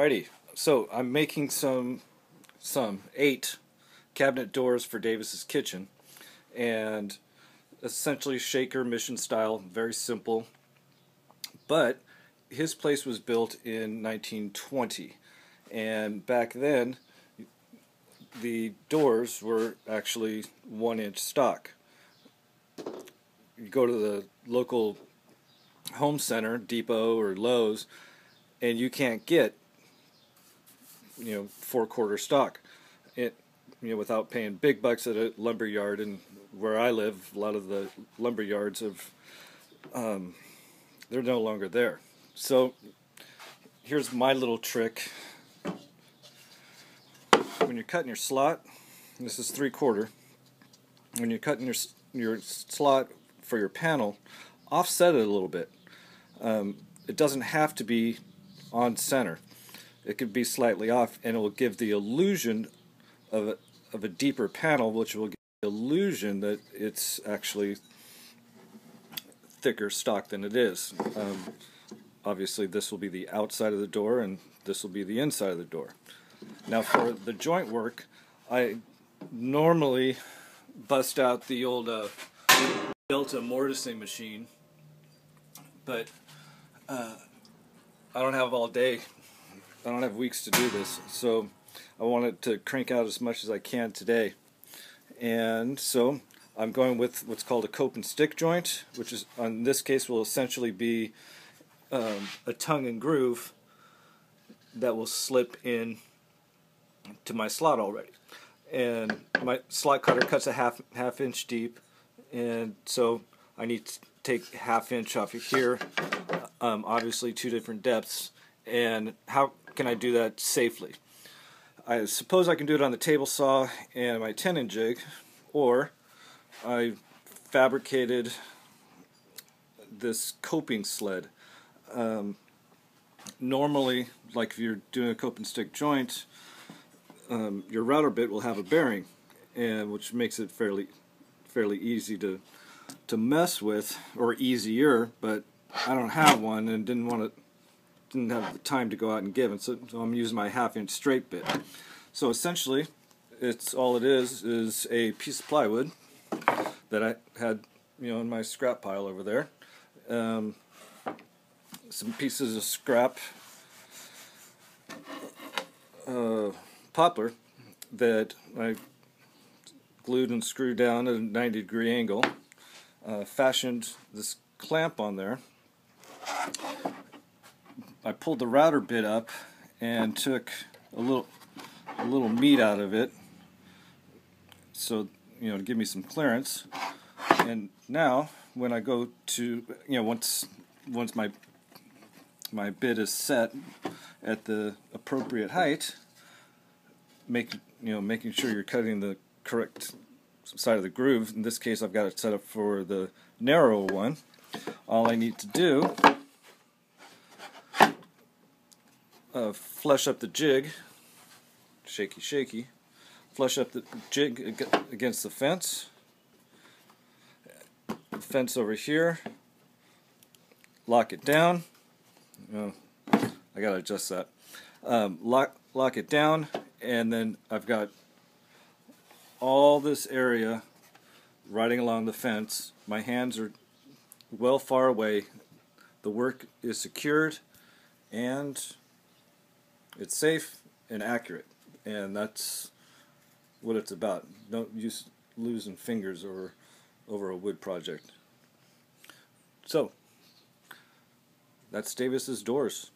Alrighty, so I'm making some 8 cabinet doors for Davis's kitchen, and essentially shaker mission style, very simple. But his place was built in 1920, and back then the doors were actually 1-inch stock. You go to the local home center, Depot or Lowe's, and you can't get 4/4 stock without paying big bucks at a lumber yard. And where I live, a lot of the lumber yards have they're no longer there. So here's my little trick. When you're cutting your slot, this is 3/4. When you're cutting your slot for your panel, offset it a little bit. It doesn't have to be on center. It could be slightly off, and it will give the illusion of a deeper panel, which will give the illusion that it's actually thicker stock than it is. Obviously this will be the outside of the door, and this will be the inside of the door. Now for the joint work, I normally bust out the old Delta mortising machine, but I don't have all day. I don't have weeks to do this, so I wanted to crank out as much as I can today. And so I'm going with what's called a cope and stick joint, which is, in this case, will essentially be a tongue and groove that will slip in to my slot already. And my slot cutter cuts a half inch deep, and so I need to take 1/2 inch off of here. Obviously 2 different depths. And how can I do that safely? I suppose I can do it on the table saw and my tenon jig, or I fabricated this coping sled. Normally, like if you're doing a cope and stick joint, your router bit will have a bearing, and which makes it fairly easy to mess with, or easier. But I don't have one and didn't have the time to go out and give it, so I'm using my 1/2 inch straight bit. So essentially, all it is a piece of plywood that I had, in my scrap pile over there. Some pieces of scrap poplar that I glued and screwed down at a 90-degree angle. Fashioned this clamp on there. I pulled the router bit up and took a little meat out of it, so to give me some clearance. And now when I go to once my bit is set at the appropriate height, making sure you're cutting the correct side of the groove. In this case, I've got it set up for the narrow one. All I need to do, flush up the jig, shaky, flush up the jig against the fence over here, lock it down. I gotta adjust that. Lock it down, and then I've got all this area riding along the fence. My hands are well far away. The work is secured, and it's safe and accurate, and that's what it's about. Don't use losing fingers over a wood project. So that's Davis's doors.